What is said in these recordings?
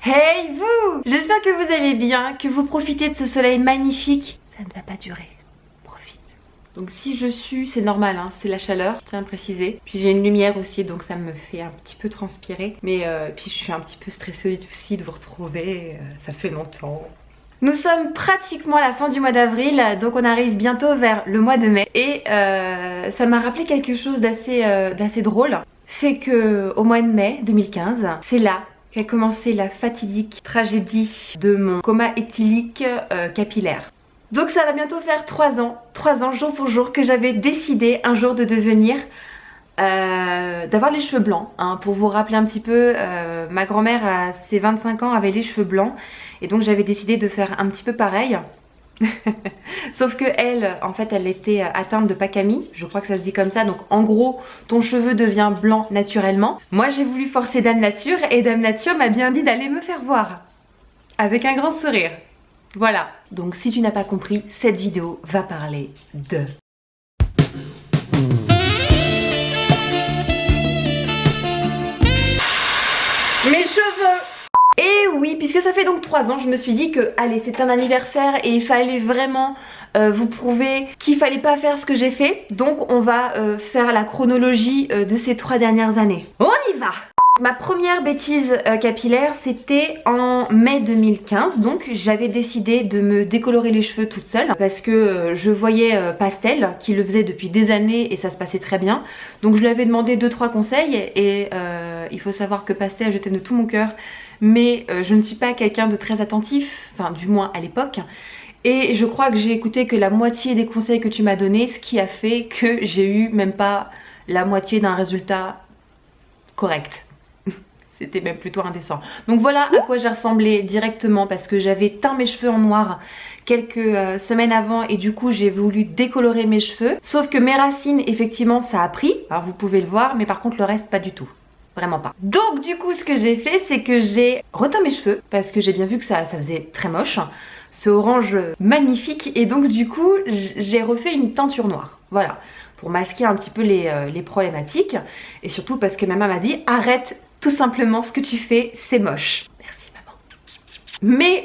Hey vous! J'espère que vous allez bien, que vous profitez de ce soleil magnifique. Ça ne va pas durer, profite. Donc si je sue, c'est normal, hein, c'est la chaleur, je tiens à le préciser. Puis j'ai une lumière aussi, donc ça me fait un petit peu transpirer. Mais puis je suis un petit peu stressée aussi de vous retrouver, ça fait longtemps. Nous sommes pratiquement à la fin du mois d'avril, donc on arrive bientôt vers le mois de mai. Et ça m'a rappelé quelque chose d'assez drôle. C'est que au mois de mai 2015, c'est là qu'a commencé la fatidique tragédie de mon coma éthylique capillaire. Donc ça va bientôt faire 3 ans jour pour jour que j'avais décidé un jour de devenir d'avoir les cheveux blancs, hein. Pour vous rappeler un petit peu, ma grand-mère à ses 25 ans avait les cheveux blancs et donc j'avais décidé de faire un petit peu pareil. Sauf que elle, en fait, elle était atteinte de Pakami, je crois que ça se dit comme ça, donc en gros, ton cheveu devient blanc naturellement. Moi, j'ai voulu forcer Dame Nature et Dame Nature m'a bien dit d'aller me faire voir, avec un grand sourire. Voilà, donc si tu n'as pas compris, cette vidéo va parler de... mes cheveux! Et oui, puisque ça fait donc 3 ans, je me suis dit que, allez, c'est un anniversaire et il fallait vraiment vous prouver qu'il fallait pas faire ce que j'ai fait. Donc on va faire la chronologie de ces 3 dernières années. On y va! Ma première bêtise capillaire, c'était en mai 2015. Donc j'avais décidé de me décolorer les cheveux toute seule parce que je voyais Pastel qui le faisait depuis des années et ça se passait très bien. Donc je lui avais demandé 2-3 conseils et il faut savoir que Pastel, je t'aime de tout mon cœur, mais je ne suis pas quelqu'un de très attentif, enfin du moins à l'époque. Et je crois que j'ai écouté que la moitié des conseils que tu m'as donnés, ce qui a fait que j'ai eu même pas la moitié d'un résultat correct. C'était même plutôt indécent. Donc voilà à quoi j'ai ressemblé directement parce que j'avais teint mes cheveux en noir quelques semaines avant et du coup j'ai voulu décolorer mes cheveux. Sauf que mes racines, effectivement, ça a pris. Alors vous pouvez le voir, mais par contre le reste pas du tout. Vraiment pas. Donc du coup ce que j'ai fait, c'est que j'ai reteint mes cheveux parce que j'ai bien vu que ça faisait très moche. Ce orange magnifique et donc du coup j'ai refait une teinture noire. Voilà. Pour masquer un petit peu les problématiques et surtout parce que ma maman m'a dit arrête tout simplement ce que tu fais, c'est moche. Merci maman. Mais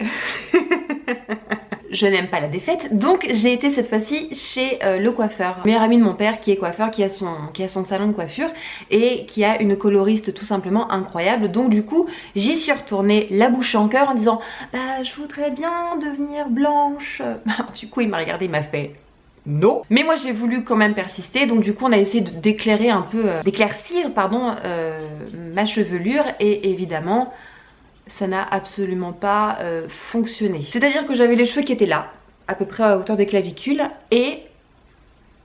je n'aime pas la défaite, donc j'ai été cette fois-ci chez le coiffeur, meilleur ami de mon père qui est coiffeur, qui a son salon de coiffure et qui a une coloriste tout simplement incroyable. Donc du coup j'y suis retournée la bouche en cœur en disant bah je voudrais bien devenir blanche. Du coup il m'a regardé, il m'a fait non. Mais moi j'ai voulu quand même persister, donc du coup on a essayé d'éclairer un peu, d'éclaircir pardon ma chevelure et évidemment ça n'a absolument pas fonctionné. C'est-à-dire que j'avais les cheveux qui étaient là, à peu près à hauteur des clavicules et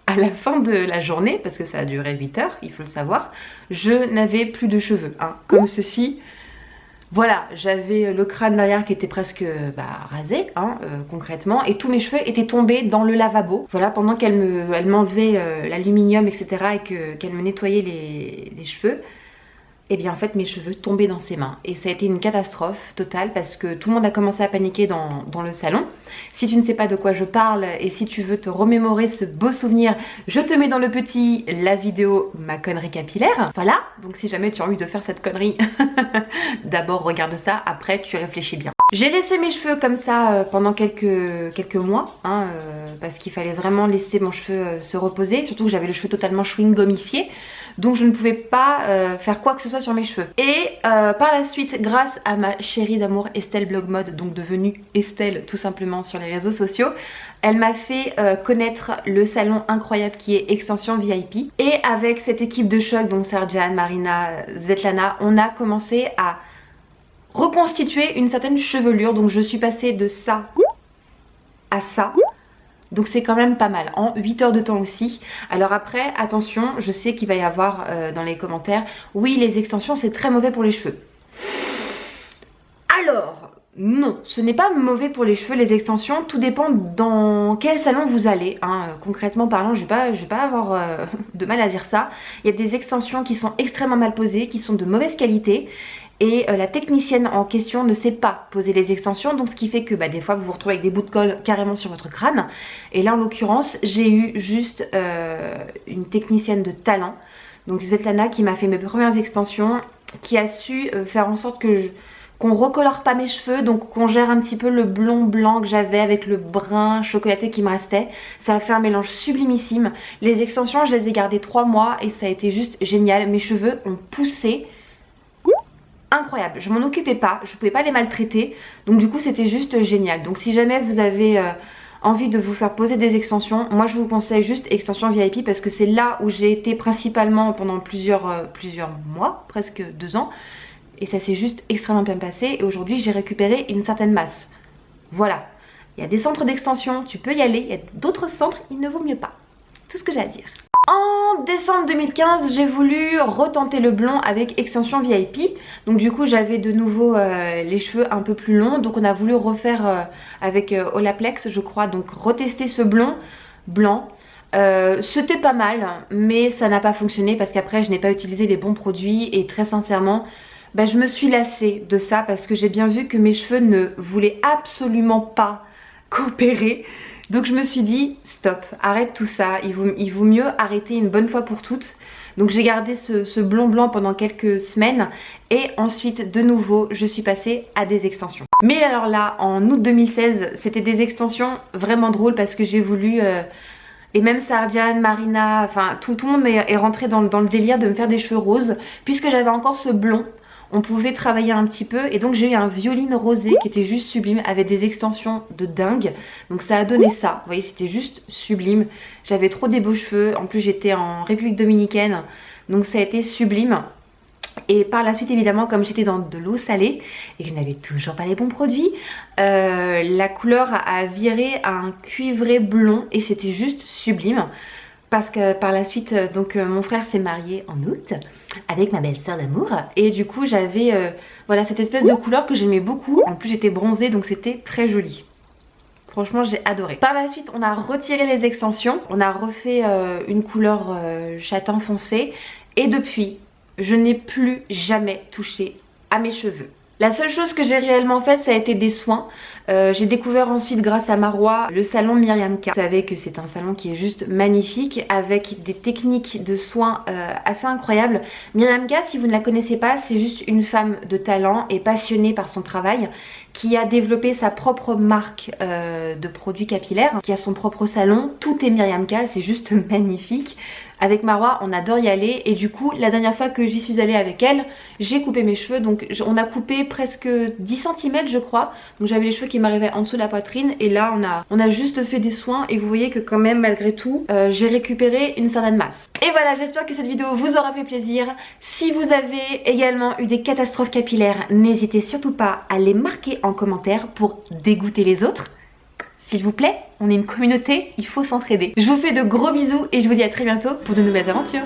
à la fin de la journée, parce que ça a duré 8 heures, il faut le savoir, je n'avais plus de cheveux, hein, comme ceci. Voilà, j'avais le crâne derrière qui était presque rasé, hein, concrètement, et tous mes cheveux étaient tombés dans le lavabo. Voilà, pendant qu'elle m'enlevait l'aluminium, etc., et qu'elle me nettoyait les cheveux, et bien en fait mes cheveux tombaient dans ses mains. Et ça a été une catastrophe totale parce que tout le monde a commencé à paniquer dans le salon. Si tu ne sais pas de quoi je parle et si tu veux te remémorer ce beau souvenir, je te mets dans le petit la vidéo ma connerie capillaire. Voilà, donc si jamais tu as envie de faire cette connerie, d'abord regarde ça, après tu réfléchis bien. J'ai laissé mes cheveux comme ça pendant quelques mois, hein, parce qu'il fallait vraiment laisser mon cheveu se reposer, surtout que j'avais le cheveu totalement chewing-gomifié. Donc je ne pouvais pas faire quoi que ce soit sur mes cheveux. Et par la suite, grâce à ma chérie d'amour Estelle Blog Mode, donc devenue Estelle tout simplement sur les réseaux sociaux, elle m'a fait connaître le salon incroyable qui est Extension VIP. Et avec cette équipe de choc, donc Serjan, Marina, Svetlana, on a commencé à reconstituer une certaine chevelure. Donc je suis passée de ça à ça. Donc c'est quand même pas mal, en 8 heures de temps aussi. Alors après, attention, je sais qu'il va y avoir dans les commentaires, oui les extensions c'est très mauvais pour les cheveux. Alors, non, ce n'est pas mauvais pour les cheveux les extensions, tout dépend dans quel salon vous allez, hein. Concrètement parlant, je vais pas avoir de mal à dire ça. Il y a des extensions qui sont extrêmement mal posées, qui sont de mauvaise qualité. Et la technicienne en question ne sait pas poser les extensions, donc ce qui fait que des fois vous vous retrouvez avec des bouts de colle carrément sur votre crâne. Et là en l'occurrence j'ai eu juste une technicienne de talent, donc Svetlana, qui m'a fait mes premières extensions, qui a su faire en sorte qu'on recolore pas mes cheveux, donc qu'on gère un petit peu le blond blanc que j'avais avec le brun chocolaté qui me restait. Ça a fait un mélange sublimissime. Les extensions, je les ai gardées 3 mois et ça a été juste génial. Mes cheveux ont poussé. Incroyable, je m'en occupais pas, je pouvais pas les maltraiter, donc du coup c'était juste génial. Donc si jamais vous avez envie de vous faire poser des extensions, moi je vous conseille juste extension VIP parce que c'est là où j'ai été principalement pendant plusieurs mois, presque 2 ans, et ça s'est juste extrêmement bien passé et aujourd'hui j'ai récupéré une certaine masse. Voilà, il y a des centres d'extension, tu peux y aller, il y a d'autres centres, il ne vaut mieux pas. Tout ce que j'ai à dire. En décembre 2015, j'ai voulu retenter le blond avec extension VIP. Donc du coup, j'avais de nouveau les cheveux un peu plus longs. Donc on a voulu refaire avec Olaplex, je crois. Donc retester ce blond blanc. C'était pas mal, mais ça n'a pas fonctionné parce qu'après, je n'ai pas utilisé les bons produits. Et très sincèrement, bah, je me suis lassée de ça parce que j'ai bien vu que mes cheveux ne voulaient absolument pas coopérer. Donc je me suis dit stop, arrête tout ça, il vaut mieux arrêter une bonne fois pour toutes. Donc j'ai gardé ce blond blanc pendant quelques semaines et ensuite de nouveau je suis passée à des extensions. Mais alors là en août 2016 c'était des extensions vraiment drôles parce que j'ai voulu et même Sardiane, Marina, enfin tout le monde est rentré dans le délire de me faire des cheveux roses puisque j'avais encore ce blond. On pouvait travailler un petit peu et donc j'ai eu un violine rosé qui était juste sublime avec des extensions de dingue. Donc ça a donné ça, vous voyez c'était juste sublime. J'avais trop des beaux cheveux, en plus j'étais en République Dominicaine donc ça a été sublime. Et par la suite évidemment comme j'étais dans de l'eau salée et que je n'avais toujours pas les bons produits, la couleur a viré à un cuivré blond et c'était juste sublime. Parce que par la suite, donc mon frère s'est marié en août avec ma belle-sœur d'amour. Et du coup j'avais voilà, cette espèce de couleur que j'aimais beaucoup. En plus j'étais bronzée donc c'était très joli. Franchement j'ai adoré. Par la suite on a retiré les extensions. On a refait une couleur châtain foncé. Et depuis je n'ai plus jamais touché à mes cheveux. La seule chose que j'ai réellement faite, ça a été des soins. J'ai découvert ensuite grâce à Marwa le salon Myriam K. Vous savez que c'est un salon qui est juste magnifique avec des techniques de soins assez incroyables. Myriam K, si vous ne la connaissez pas, c'est juste une femme de talent et passionnée par son travail qui a développé sa propre marque de produits capillaires, qui a son propre salon. Tout est Myriam K, c'est juste magnifique. Avec Marwa on adore y aller et du coup la dernière fois que j'y suis allée avec elle, j'ai coupé mes cheveux, donc on a coupé presque 10 cm je crois. Donc j'avais les cheveux qui m'arrivaient en dessous de la poitrine et là on a juste fait des soins et vous voyez que quand même malgré tout j'ai récupéré une certaine masse. Et voilà, j'espère que cette vidéo vous aura fait plaisir. Si vous avez également eu des catastrophes capillaires, n'hésitez surtout pas à les marquer en commentaire pour dégoûter les autres. S'il vous plaît, on est une communauté, il faut s'entraider. Je vous fais de gros bisous et je vous dis à très bientôt pour de nouvelles aventures.